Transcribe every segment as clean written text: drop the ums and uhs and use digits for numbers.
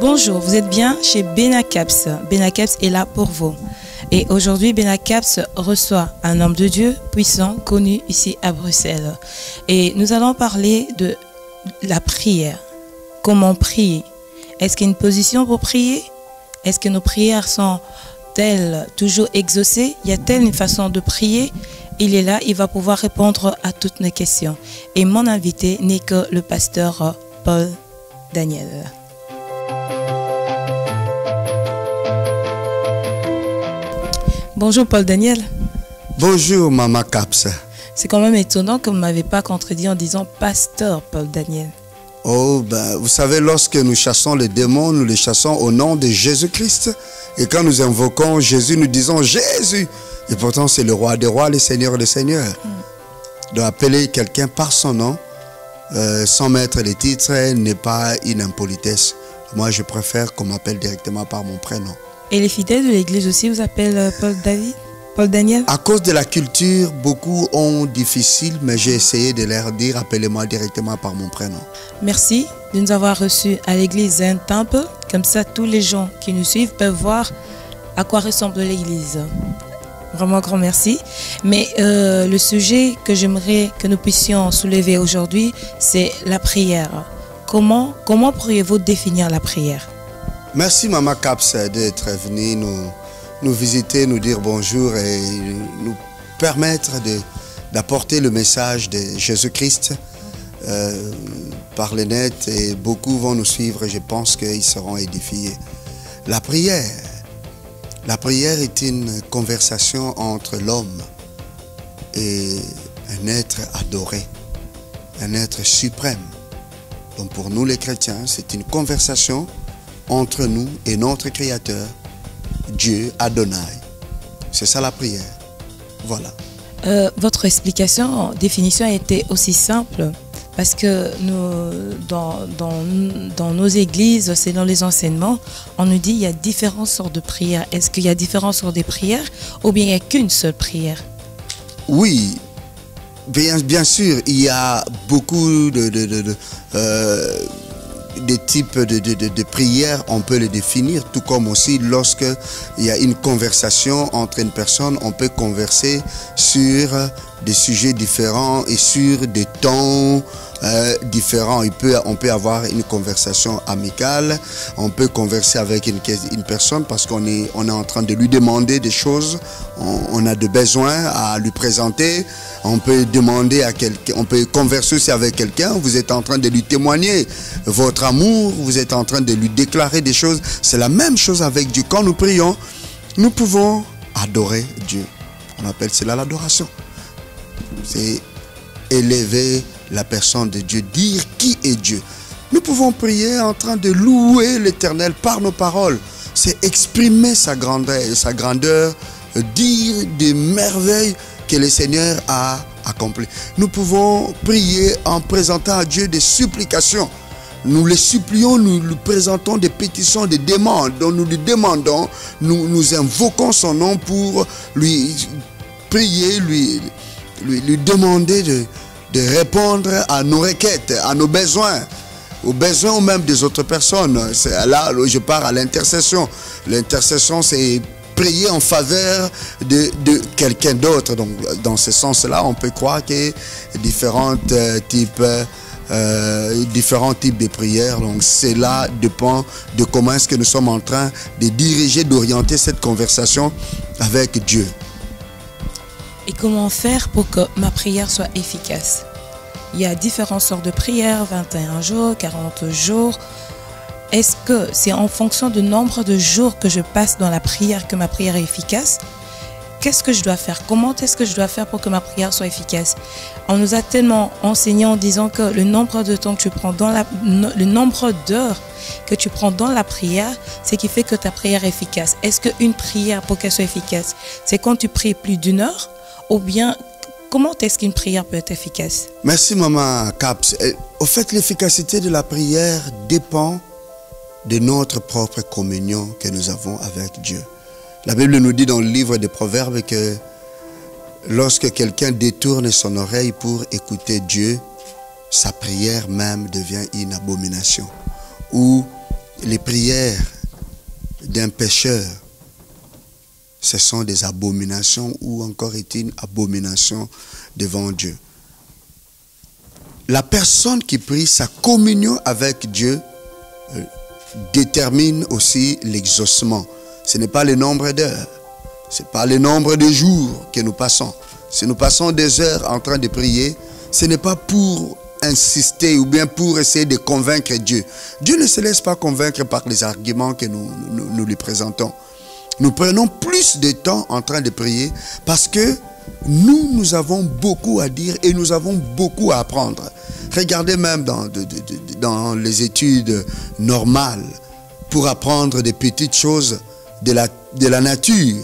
Bonjour, vous êtes bien chez Benacaps. Benacaps est là pour vous. Et aujourd'hui, Benacaps reçoit un homme de Dieu puissant, connu ici à Bruxelles. Et nous allons parler de la prière. Comment prier? Est-ce qu'il y a une position pour prier? Est-ce que nos prières sont-elles toujours exaucées? Y a-t-il une façon de prier? Il est là, il va pouvoir répondre à toutes nos questions. Et mon invité n'est que le pasteur Paul Daniel. Bonjour Paul Daniel. Bonjour Maman Caps. C'est quand même étonnant que vous ne m'avez pas contredit en disant pasteur Paul Daniel. Oh, ben, vous savez, lorsque nous chassons les démons, nous les chassons au nom de Jésus-Christ. Et quand nous invoquons Jésus, nous disons Jésus. Et pourtant, c'est le roi des rois, le seigneur des seigneurs. Donc, appeler quelqu'un par son nom, sans mettre les titres, n'est pas une impolitesse. Moi, je préfère qu'on m'appelle directement par mon prénom. Et les fidèles de l'église aussi vous appellent Paul Daniel? À cause de la culture, beaucoup ont difficile, mais j'ai essayé de leur dire, appelez-moi directement par mon prénom. Merci de nous avoir reçus à l'église Zen Temple. Comme ça, tous les gens qui nous suivent peuvent voir à quoi ressemble l'église. Vraiment grand merci. Mais le sujet que j'aimerais que nous puissions soulever aujourd'hui, c'est la prière. Comment pourriez-vous définir la prière? Merci Maman Caps d'être venu nous visiter, nous dire bonjour et nous permettre d'apporter le message de Jésus-Christ par le net, et beaucoup vont nous suivre et je pense qu'ils seront édifiés. La prière est une conversation entre l'homme et un être adoré, un être suprême. Donc pour nous les chrétiens, c'est une conversation entre nous et notre Créateur, Dieu Adonai. C'est ça la prière. Voilà. Votre explication, définition a été aussi simple parce que nous, dans nos églises, selon les enseignements, on nous dit qu'il y a différentes sortes de prières. Est-ce qu'il y a différentes sortes de prières ou bien il n'y a qu'une seule prière? Oui, bien sûr, il y a beaucoup des types de prières, on peut les définir, tout comme aussi lorsque il y a une conversation entre une personne, on peut converser sur des sujets différents et sur des tons différents. On peut avoir une conversation amicale, on peut converser avec une personne parce qu'on est en train de lui demander des choses, on a des besoins à lui présenter, on peut demander à quelqu'un, on peut converser aussi avec quelqu'un, vous êtes en train de lui témoigner votre amour, vous êtes en train de lui déclarer des choses. C'est la même chose avec Dieu. Quand nous prions, nous pouvons adorer Dieu. On appelle cela l'adoration. C'est élever la personne de Dieu, dire qui est Dieu. Nous pouvons prier en train de louer l'Éternel par nos paroles. C'est exprimer sa grandeur, dire des merveilles que le Seigneur a accomplies. Nous pouvons prier en présentant à Dieu des supplications. Nous les supplions, nous lui présentons des pétitions, des demandes, dont nous lui demandons, nous invoquons son nom pour lui prier, lui demander de répondre à nos requêtes, à nos besoins, aux besoins même des autres personnes. Là, je pars à l'intercession. L'intercession, c'est prier en faveur de quelqu'un d'autre. Donc, dans ce sens-là, on peut croire qu'il y a différents types de prières. Donc, cela dépend de comment est-ce que nous sommes en train de diriger, d'orienter cette conversation avec Dieu. Et comment faire pour que ma prière soit efficace? Il y a différentes sortes de prières, 21 jours, 40 jours. Est-ce que c'est en fonction du nombre de jours que je passe dans la prière que ma prière est efficace? Qu'est-ce que je dois faire? Comment est-ce que je dois faire pour que ma prière soit efficace? On nous a tellement enseigné en disant que le nombre de temps que tu prends le nombre d'heures que tu prends dans la prière, c'est qui fait que ta prière est efficace. Est-ce qu'une prière, pour qu'elle soit efficace, c'est quand tu pries plus d'une heure? Ou bien, comment est-ce qu'une prière peut être efficace? Merci Maman Caps. Au fait, l'efficacité de la prière dépend de notre propre communion que nous avons avec Dieu. La Bible nous dit dans le livre des Proverbes que lorsque quelqu'un détourne son oreille pour écouter Dieu, sa prière même devient une abomination. Ou les prières d'un pécheur, ce sont des abominations ou encore est une abomination devant Dieu. La personne qui prie, sa communion avec Dieu détermine aussi l'exaucement. Ce n'est pas le nombre d'heures, ce n'est pas le nombre de jours que nous passons. Si nous passons des heures en train de prier, ce n'est pas pour insister ou bien pour essayer de convaincre Dieu. Dieu ne se laisse pas convaincre par les arguments que nous lui présentons. Nous prenons plus de temps en train de prier parce que nous avons beaucoup à dire et nous avons beaucoup à apprendre. Regardez même dans les études normales pour apprendre des petites choses de la nature.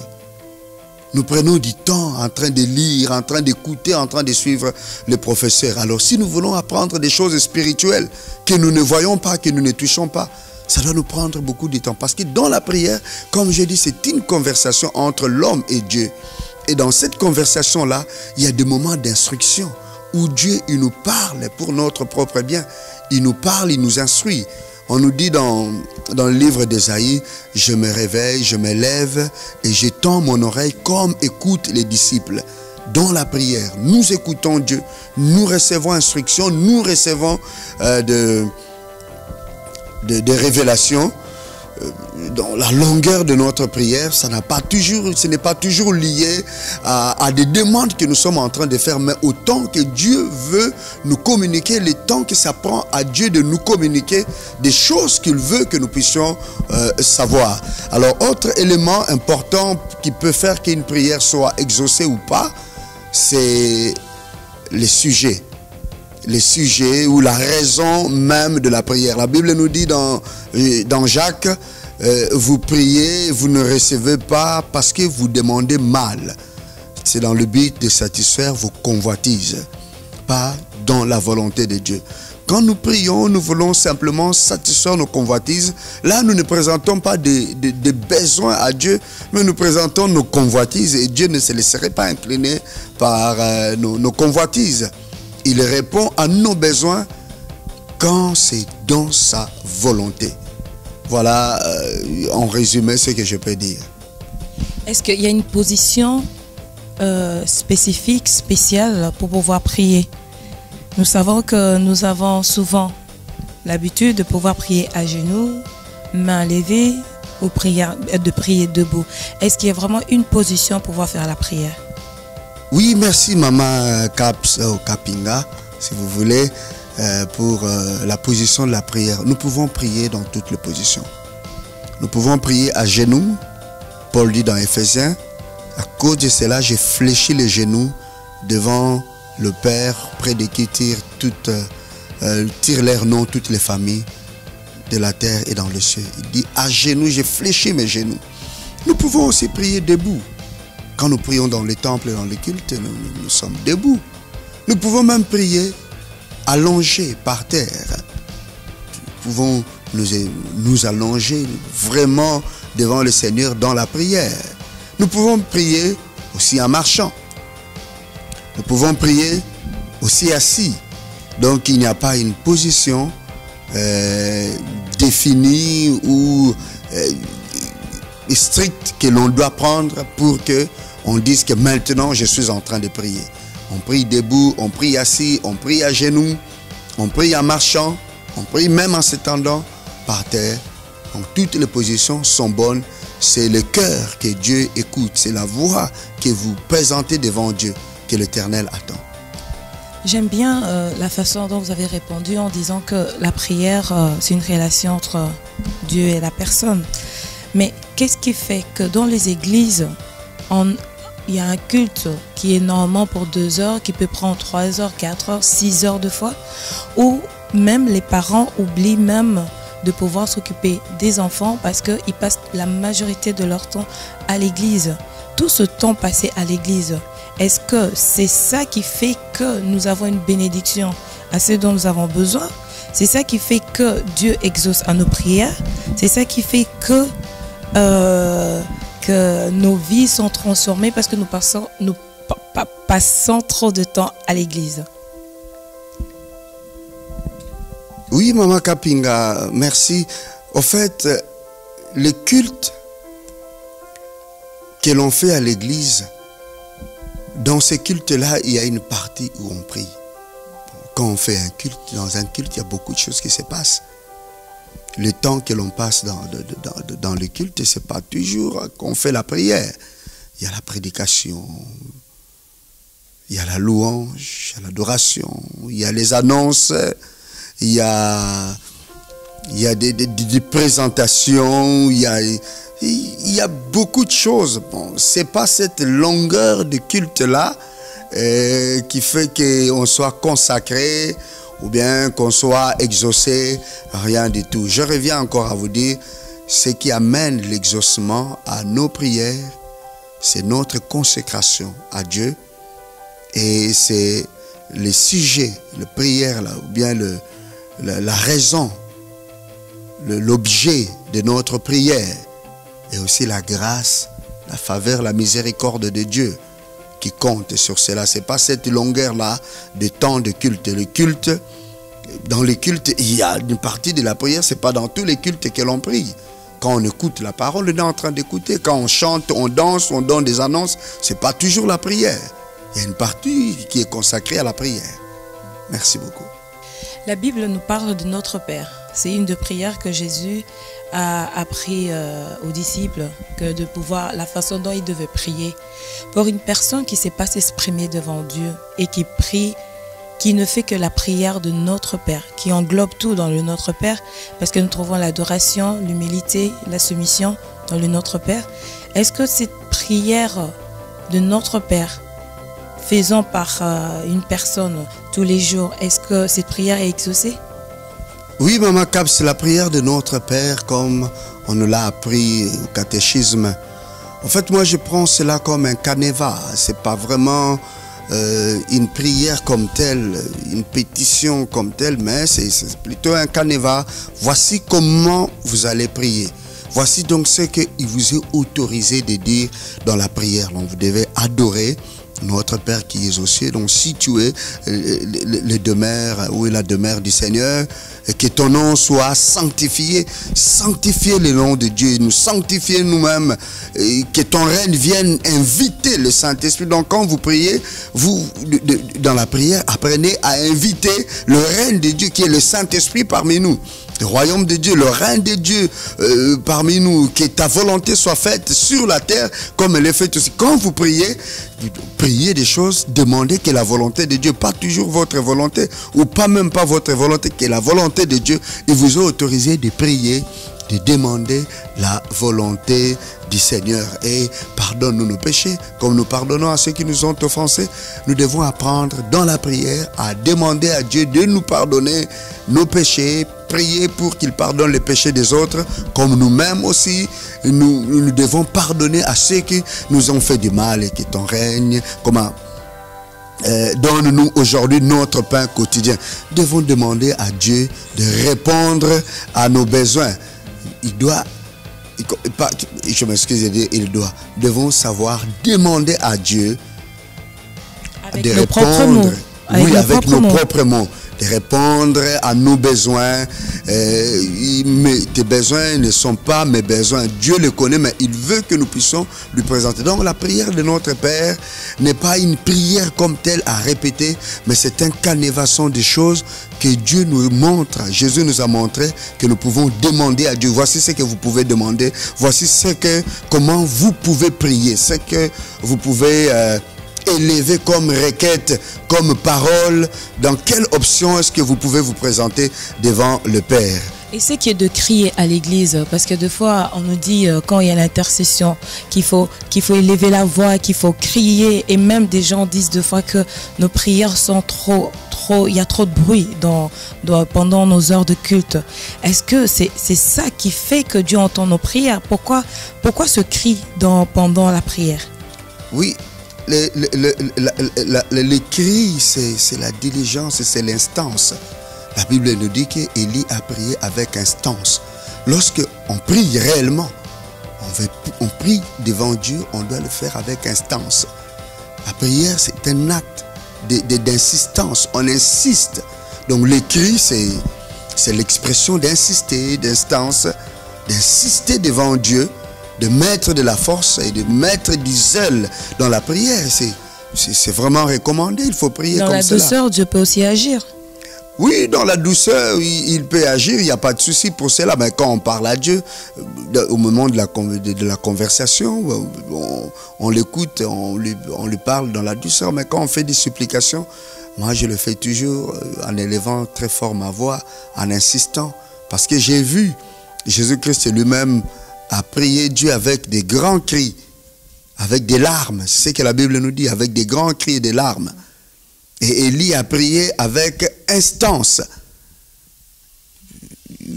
Nous prenons du temps en train de lire, en train d'écouter, en train de suivre le professeur. Alors si nous voulons apprendre des choses spirituelles que nous ne voyons pas, que nous ne touchons pas, ça doit nous prendre beaucoup de temps. Parce que dans la prière, comme je dis, c'est une conversation entre l'homme et Dieu. Et dans cette conversation-là, il y a des moments d'instruction où Dieu, il nous parle pour notre propre bien. Il nous parle, il nous instruit. On nous dit dans le livre d'Ésaïe, « Je me réveille, je me lève et je tends mon oreille comme écoutent les disciples. » Dans la prière, nous écoutons Dieu, nous recevons instruction, nous recevons des révélations. Dans la longueur de notre prière, ce n'est pas toujours lié à des demandes que nous sommes en train de faire, mais au temps que Dieu veut nous communiquer, le temps que ça prend à Dieu de nous communiquer des choses qu'il veut que nous puissions savoir. Alors, autre élément important qui peut faire qu'une prière soit exaucée ou pas, c'est les sujets. Les sujets ou la raison même de la prière. La Bible nous dit dans Jacques, vous priez, vous ne recevez pas parce que vous demandez mal. C'est dans le but de satisfaire vos convoitises, pas dans la volonté de Dieu. Quand nous prions, nous voulons simplement satisfaire nos convoitises. Là, nous ne présentons pas des besoins à Dieu, mais nous présentons nos convoitises et Dieu ne se laisserait pas incliner par nos convoitises. Il répond à nos besoins quand c'est dans sa volonté. Voilà en résumé ce que je peux dire. Est-ce qu'il y a une position spécifique, spéciale pour pouvoir prier? Nous savons que nous avons souvent l'habitude de pouvoir prier à genoux, mains levées ou de prier debout. Est-ce qu'il y a vraiment une position pour pouvoir faire la prière? Oui, merci Maman Kapinga, si vous voulez, pour la position de la prière. Nous pouvons prier dans toutes les positions. Nous pouvons prier à genoux. Paul dit dans Éphésiens, à cause de cela, j'ai fléchi les genoux devant le Père, près de qui tire leur nom toutes les familles de la terre et dans le ciel. Il dit, à genoux, j'ai fléchi mes genoux. Nous pouvons aussi prier debout. Quand nous prions dans les temples et dans les cultes, nous sommes debout. Nous pouvons même prier allongés par terre. Nous pouvons nous allonger vraiment devant le Seigneur dans la prière. Nous pouvons prier aussi en marchant. Nous pouvons prier aussi assis. Donc il n'y a pas une position définie ou stricte que l'on doit prendre pour que on dise que maintenant je suis en train de prier. On prie debout, on prie assis, on prie à genoux, on prie en marchant, on prie même en s'étendant par terre. Donc toutes les positions sont bonnes. C'est le cœur que Dieu écoute. C'est la voix que vous présentez devant Dieu que l'Éternel attend. J'aime bien la façon dont vous avez répondu en disant que la prière, c'est une relation entre Dieu et la personne. Mais qu'est-ce qui fait que dans les églises, il y a un culte qui est normalement pour 2 heures, qui peut prendre 3 heures, 4 heures, 6 heures de fois, où même les parents oublient même de pouvoir s'occuper des enfants parce qu'ils passent la majorité de leur temps à l'église. Tout ce temps passé à l'église, est-ce que c'est ça qui fait que nous avons une bénédiction à ce dont nous avons besoin? C'est ça qui fait que Dieu exauce à nos prières? C'est ça qui fait que nos vies sont transformées parce que nous passons trop de temps à l'église? Oui, Maman Kapinga, merci. Au fait, le culte que l'on fait à l'église, dans ce culte-là, il y a une partie où on prie. Quand on fait un culte, dans un culte, il y a beaucoup de choses qui se passent. Le temps que l'on passe dans le culte, ce n'est pas toujours qu'on fait la prière. Il y a la prédication, il y a la louange, il y a l'adoration, il y a les annonces, il y a des présentations, il y a beaucoup de choses. Bon, ce n'est pas cette longueur de culte-là qui fait qu'on soit consacré ou bien qu'on soit exaucé, rien du tout. Je reviens encore à vous dire, ce qui amène l'exaucement à nos prières, c'est notre consécration à Dieu et c'est le sujet, la prière, là, ou bien la raison, l'objet de notre prière et aussi la grâce, la faveur, la miséricorde de Dieu qui compte sur cela. Ce n'est pas cette longueur-là de temps de culte. Le culte, dans les cultes, il y a une partie de la prière, ce n'est pas dans tous les cultes que l'on prie. Quand on écoute la parole, on est en train d'écouter. Quand on chante, on danse, on donne des annonces, ce n'est pas toujours la prière. Il y a une partie qui est consacrée à la prière. Merci beaucoup. La Bible nous parle de notre Père. C'est une des prières que Jésus a appris aux disciples, que de pouvoir, la façon dont ils devaient prier. Pour une personne qui ne sait pas s'exprimer devant Dieu et qui prie, qui ne fait que la prière de notre Père, qui englobe tout dans le Notre Père, parce que nous trouvons l'adoration, l'humilité, la soumission dans le Notre Père. Est-ce que cette prière de notre Père, faisant par une personne tous les jours, est-ce que cette prière est exaucée? Oui, Maman Cap, c'est la prière de notre Père comme on nous l'a appris au catéchisme. En fait, moi, je prends cela comme un canevas. Ce n'est pas vraiment une prière comme telle, une pétition comme telle, mais c'est plutôt un canevas. Voici comment vous allez prier. Voici donc ce qu'il vous est autorisé de dire dans la prière. Donc, vous devez adorer notre Père qui est aux cieux, donc situé les demeures, où est la demeure du Seigneur, et que ton nom soit sanctifié. Sanctifier le nom de Dieu, nous sanctifier nous-mêmes, que ton règne vienne inviter le Saint-Esprit. Donc quand vous priez, vous, dans la prière, apprenez à inviter le règne de Dieu qui est le Saint-Esprit parmi nous. Le royaume de Dieu, le règne de Dieu parmi nous, que ta volonté soit faite sur la terre comme elle est faite aussi. Quand vous priez des choses, demandez que la volonté de Dieu, pas toujours votre volonté, ou pas même pas votre volonté, que la volonté de Dieu, il vous a autorisé de prier, de demander la volonté du Seigneur. Et pardonne-nous nos péchés, comme nous pardonnons à ceux qui nous ont offensés. Nous devons apprendre dans la prière à demander à Dieu de nous pardonner nos péchés, prier pour qu'il pardonne les péchés des autres, comme nous-mêmes aussi, nous devons pardonner à ceux qui nous ont fait du mal et que ton règne, comment donne-nous aujourd'hui notre pain quotidien. Nous devons demander à Dieu de répondre à nos besoins. Je m'excuse de dire il doit. Nous devons savoir demander à Dieu de répondre, avec nos propres mots, de répondre à nos besoins. Tes besoins ne sont pas mes besoins. Dieu les connaît, mais il veut que nous puissions lui présenter. Donc la prière de notre Père n'est pas une prière comme telle à répéter, mais c'est un canevasson des choses que Dieu nous montre. Jésus nous a montré que nous pouvons demander à Dieu. Voici ce que vous pouvez demander. Voici comment vous pouvez prier. Ce que vous pouvez élever comme requête, comme parole. Dans quelle option est-ce que vous pouvez vous présenter devant le Père? Et ce qui est de crier à l'église, parce que des fois on nous dit quand il y a l'intercession qu'il faut élever la voix, qu'il faut crier, et même des gens disent des fois que nos prières sont il y a trop de bruit pendant nos heures de culte. Est-ce que c'est ça qui fait que Dieu entend nos prières? Pourquoi ce cri pendant la prière? Oui, le cri, c'est la diligence, c'est l'instance. La Bible nous dit qu'Élie a prié avec instance. Lorsqu'on prie réellement, on prie devant Dieu, on doit le faire avec instance. La prière, c'est un acte d'insistance. On insiste. Donc le cri, c'est l'expression d'insister, d'instance. d'insister devant Dieu, de mettre de la force et de mettre du zèle dans la prière. C'est vraiment recommandé, il faut prier comme cela. Dans la douceur, Dieu peut aussi agir. Oui, dans la douceur, il peut agir, il n'y a pas de souci pour cela. Mais quand on parle à Dieu, au moment de la conversation, on l'écoute, on lui parle dans la douceur. Mais quand on fait des supplications, moi je le fais toujours en élevant très fort ma voix, en insistant. Parce que j'ai vu Jésus-Christ lui-même a prié Dieu avec des grands cris, avec des larmes. C'est ce que la Bible nous dit, avec des grands cris et des larmes. Et Élie a prié avec instance.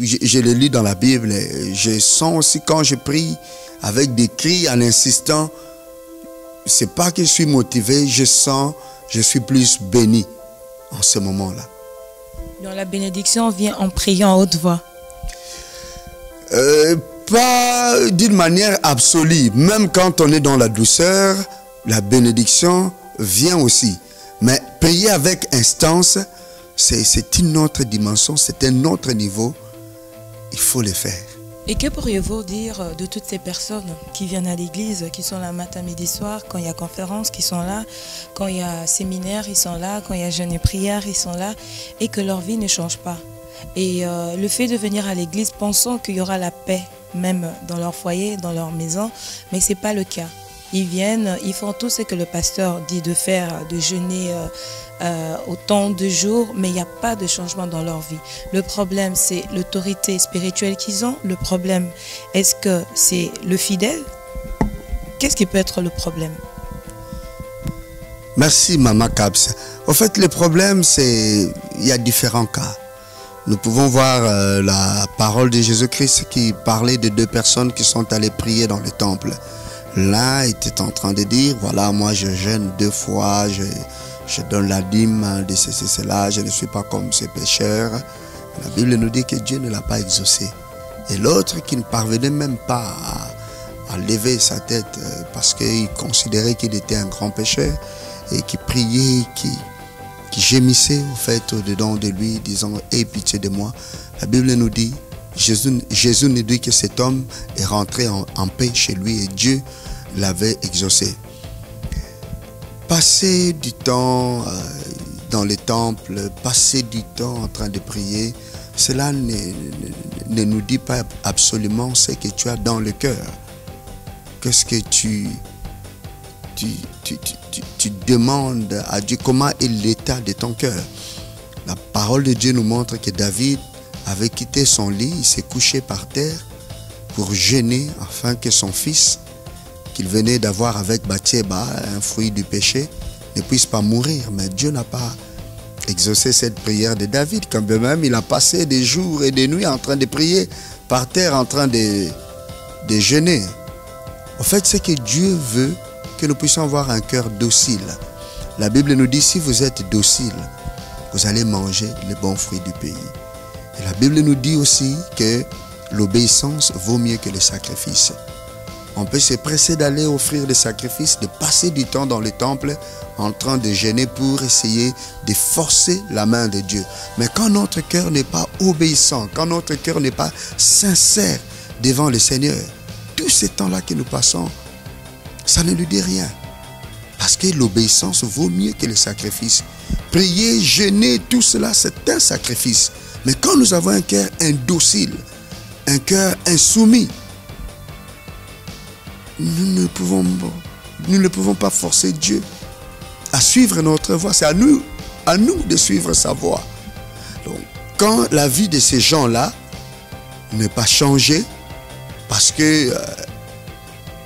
Je le lis dans la Bible. Je sens aussi quand je prie avec des cris en insistant, c'est pas que je suis motivé, je sens, je suis plus béni en ce moment-là. Donc la bénédiction vient en priant à haute voix. Pas d'une manière absolue. Même quand on est dans la douceur, la bénédiction vient aussi. Mais prier avec instance, c'est une autre dimension, c'est un autre niveau. Il faut le faire. Et que pourriez-vous dire de toutes ces personnes qui viennent à l'église, qui sont là matin, midi, soir, quand il y a conférence, qui sont là, quand il y a séminaire, ils sont là, quand il y a jeûne et prière, ils sont là, et que leur vie ne change pas. Et le fait de venir à l'église pensant qu'il y aura la paix, même dans leur foyer, dans leur maison, mais ce n'est pas le cas. Ils viennent, ils font tout ce que le pasteur dit de faire, de jeûner autant de jours, mais il n'y a pas de changement dans leur vie. Le problème, c'est l'autorité spirituelle qu'ils ont. Le problème, est-ce que c'est le fidèle? Qu'est-ce qui peut être le problème? Merci, Maman Caps. En fait, le problème, c'est il y a différents cas. Nous pouvons voir la parole de Jésus-Christ qui parlait de deux personnes qui sont allées prier dans le temple. L'un était en train de dire, voilà, moi je jeûne 2 fois, je donne la dîme de cela, je ne suis pas comme ces pécheurs. La Bible nous dit que Dieu ne l'a pas exaucé. Et l'autre qui ne parvenait même pas à lever sa tête parce qu'il considérait qu'il était un grand pécheur et qui priait, qui gémissait au fait au-dedans de lui, disant « Aie pitié de moi ». La Bible nous dit, Jésus nous dit que cet homme est rentré en paix chez lui et Dieu l'avait exaucé. Passer du temps dans les temples, passer du temps en train de prier, cela ne nous dit pas absolument ce que tu as dans le cœur. Qu'est-ce que tu demandes à Dieu? Comment est l'état de ton cœur? La parole de Dieu nous montre que David avait quitté son lit, il s'est couché par terre pour jeûner afin que son fils, qu'il venait d'avoir avec Bathsheba, un fruit du péché, ne puisse pas mourir. Mais Dieu n'a pas exaucé cette prière de David. Quand même, il a passé des jours et des nuits en train de prier par terre, en train de jeûner. En fait, c'est que Dieu veut que nous puissions avoir un cœur docile. La Bible nous dit, si vous êtes docile, vous allez manger les bons fruits du pays. Et la Bible nous dit aussi que l'obéissance vaut mieux que le sacrifice. On peut se presser d'aller offrir des sacrifices, de passer du temps dans le temple en train de jeûner pour essayer de forcer la main de Dieu. Mais quand notre cœur n'est pas obéissant, quand notre cœur n'est pas sincère devant le Seigneur, tout ce temps-là que nous passons, ça ne lui dit rien. Parce que l'obéissance vaut mieux que le sacrifice. Prier, jeûner, tout cela, c'est un sacrifice. Mais quand nous avons un cœur indocile, un cœur insoumis, nous ne pouvons pas forcer Dieu à suivre notre voie. C'est à nous de suivre sa voie. Donc, quand la vie de ces gens-là n'est pas changée, parce que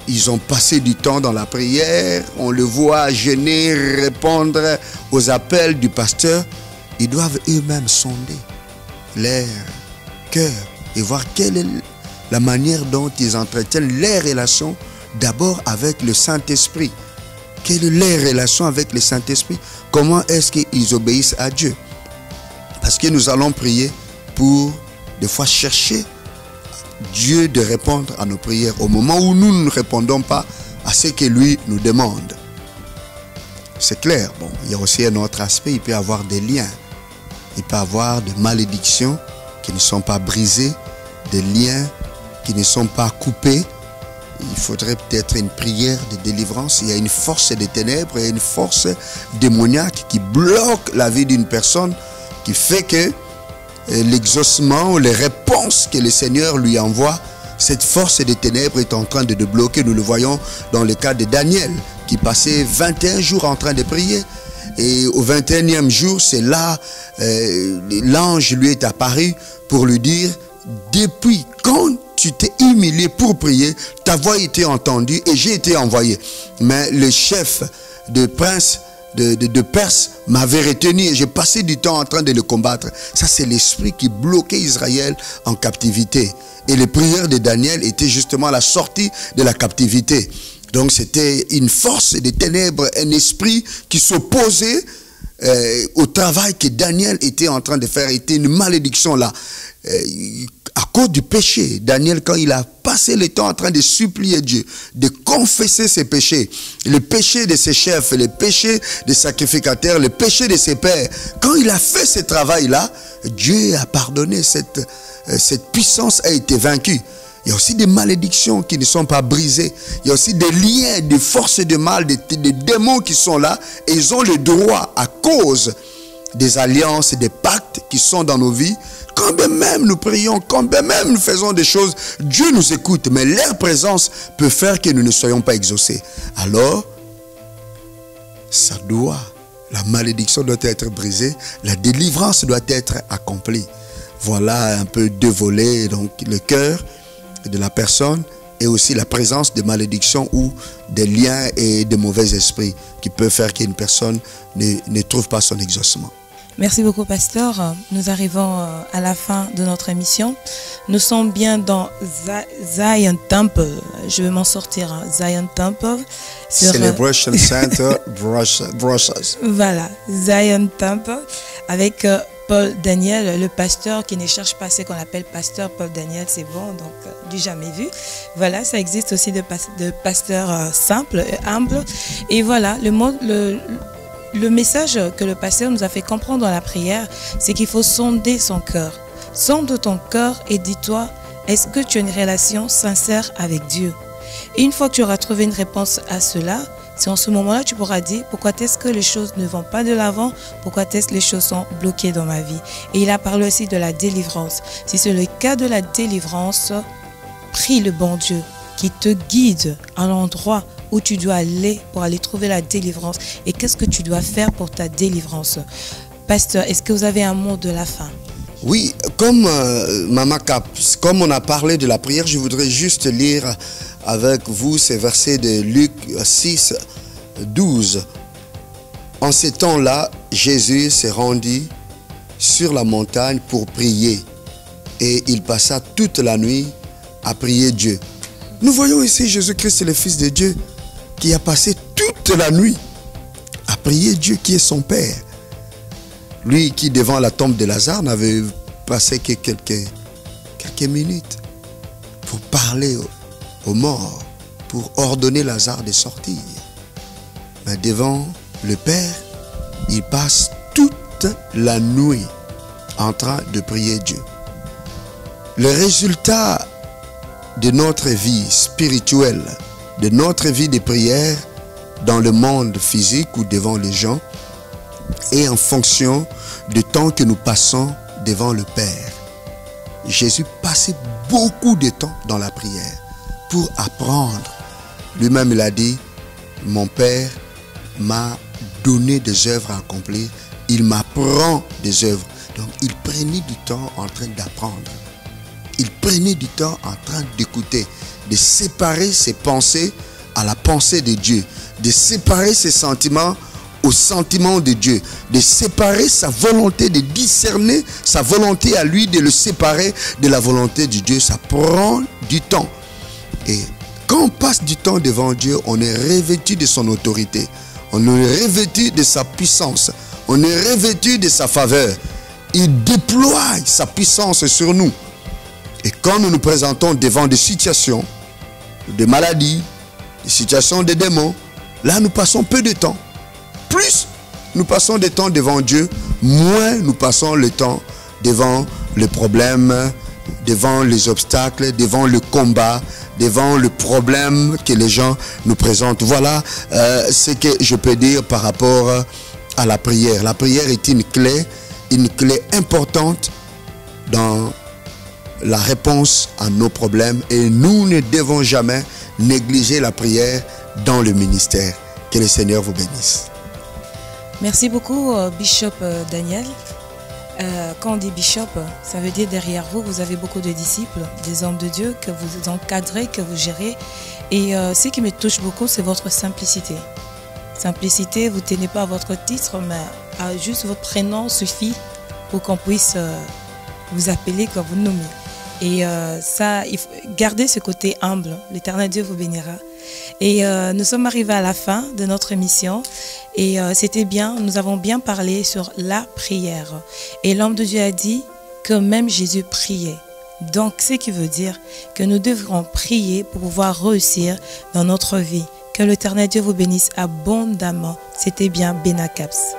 ils ont passé du temps dans la prière, on le voit jeûner, répondre aux appels du pasteur, ils doivent eux-mêmes sonder leur cœur et voir quelle est la manière dont ils entretiennent les relations d'abord avec le Saint-Esprit. Quelle est leur relation avec le Saint-Esprit? Comment est-ce qu'ils obéissent à Dieu? Parce que nous allons prier pour des fois chercher Dieu de répondre à nos prières au moment où nous ne répondons pas à ce que lui nous demande. C'est clair. Bon, il y a aussi un autre aspect, il peut y avoir des liens. Il peut y avoir des malédictions qui ne sont pas brisées, des liens qui ne sont pas coupés. Il faudrait peut-être une prière de délivrance. Il y a une force des ténèbres, il y a une force démoniaque qui bloque la vie d'une personne, qui fait que l'exaucement, les réponses que le Seigneur lui envoie, cette force des ténèbres est en train de bloquer. Nous le voyons dans le cas de Daniel, qui passait 21 jours en train de prier. Et au 21e jour, c'est là, l'ange lui est apparu pour lui dire, depuis quand tu t'es humilié pour prier, ta voix a été entendue et j'ai été envoyé. Mais le chef de prince de Perse m'avait retenu et j'ai passé du temps en train de le combattre. Ça, c'est l'esprit qui bloquait Israël en captivité. Et les prières de Daniel étaient justement la sortie de la captivité. Donc c'était une force des ténèbres, un esprit qui s'opposait au travail que Daniel était en train de faire. C'était une malédiction là. À cause du péché, Daniel, quand il a passé le temps en train de supplier Dieu, de confesser ses péchés, le péché de ses chefs, le péché des sacrificateurs, le péché de ses pères, quand il a fait ce travail-là, Dieu a pardonné, cette puissance a été vaincue. Il y a aussi des malédictions qui ne sont pas brisées. Il y a aussi des liens, des forces de mal, des démons qui sont là. Et ils ont le droit, à cause des alliances et des pactes qui sont dans nos vies. Quand bien même nous prions, quand bien même nous faisons des choses, Dieu nous écoute. Mais leur présence peut faire que nous ne soyons pas exaucés. Alors, la malédiction doit être brisée. La délivrance doit être accomplie. Voilà un peu deux volets, donc le cœur de la personne et aussi la présence de malédictions ou des liens et de mauvais esprits qui peuvent faire qu'une personne ne trouve pas son exaucement. Merci beaucoup, pasteur. Nous arrivons à la fin de notre émission. Nous sommes bien dans Zion Temple. Je vais m'en sortir, hein. Zion Temple. Celebration Center, Brussels. Voilà, Zion Temple avec Paul Daniel, le pasteur qui ne cherche pas ce qu'on appelle pasteur Paul Daniel, c'est bon, donc du jamais vu. Voilà, ça existe aussi de pasteurs simples et humbles. Et voilà, le message que le pasteur nous a fait comprendre dans la prière, c'est qu'il faut sonder son cœur. Sonde ton cœur et dis-toi, est-ce que tu as une relation sincère avec Dieu? Et une fois que tu auras trouvé une réponse à cela, c'est en ce moment-là que tu pourras dire pourquoi est-ce que les choses ne vont pas de l'avant, pourquoi est-ce que les choses sont bloquées dans ma vie. Et il a parlé aussi de la délivrance. Si c'est le cas de la délivrance, prie le bon Dieu qui te guide à l'endroit où tu dois aller pour aller trouver la délivrance. Et qu'est-ce que tu dois faire pour ta délivrance? Pasteur, est-ce que vous avez un mot de la fin? Oui, comme Maman Cap, comme on a parlé de la prière, je voudrais juste lire avec vous ces versets de Luc 6, 12. En ces temps-là, Jésus s'est rendu sur la montagne pour prier et il passa toute la nuit à prier Dieu. Nous voyons ici Jésus-Christ, le Fils de Dieu, qui a passé toute la nuit à prier Dieu qui est son Père. Lui qui, devant la tombe de Lazare, n'avait passé que quelques minutes pour parler aux morts, pour ordonner Lazare de sortir. Mais devant le Père, il passe toute la nuit en train de prier Dieu. Le résultat de notre vie spirituelle, de notre vie de prière dans le monde physique ou devant les gens, est en fonction du temps que nous passons devant le Père. Jésus passait beaucoup de temps dans la prière pour apprendre. Lui-même, il a dit, mon Père m'a donné des œuvres à accomplir. Il m'apprend des œuvres. Donc, il prenait du temps en train d'apprendre. Il prenait du temps en train d'écouter, de séparer ses pensées à la pensée de Dieu, de séparer ses sentiments aux sentiments de Dieu, de séparer sa volonté, de discerner sa volonté à lui, de le séparer de la volonté de Dieu. Ça prend du temps. Et quand on passe du temps devant Dieu, on est revêtu de son autorité, on est revêtu de sa puissance, on est revêtu de sa faveur. Il déploie sa puissance sur nous. Et quand nous nous présentons devant des situations, des maladies, des situations de démons, là nous passons peu de temps. Plus nous passons du temps devant Dieu, moins nous passons le temps devant les problèmes devant les obstacles, devant le combat, devant le problème que les gens nous présentent. Voilà ce que je peux dire par rapport à la prière. La prière est une clé importante dans la réponse à nos problèmes et nous ne devons jamais négliger la prière dans le ministère. Que le Seigneur vous bénisse. Merci beaucoup, Bishop Daniel. Quand on dit Bishop, ça veut dire derrière vous, vous avez beaucoup de disciples, des hommes de Dieu que vous encadrez, que vous gérez. Et ce qui me touche beaucoup, c'est votre simplicité. Simplicité, vous ne tenez pas à votre titre, mais juste votre prénom suffit pour qu'on puisse vous appeler, qu'on vous nomme. Et ça, il faut garder ce côté humble. L'Éternel Dieu vous bénira. Et nous sommes arrivés à la fin de notre émission. Et c'était bien, nous avons bien parlé sur la prière. Et l'homme de Dieu a dit que même Jésus priait. Donc, ce qui veut dire que nous devrons prier pour pouvoir réussir dans notre vie. Que l'Éternel Dieu vous bénisse abondamment. C'était bien Benacaps.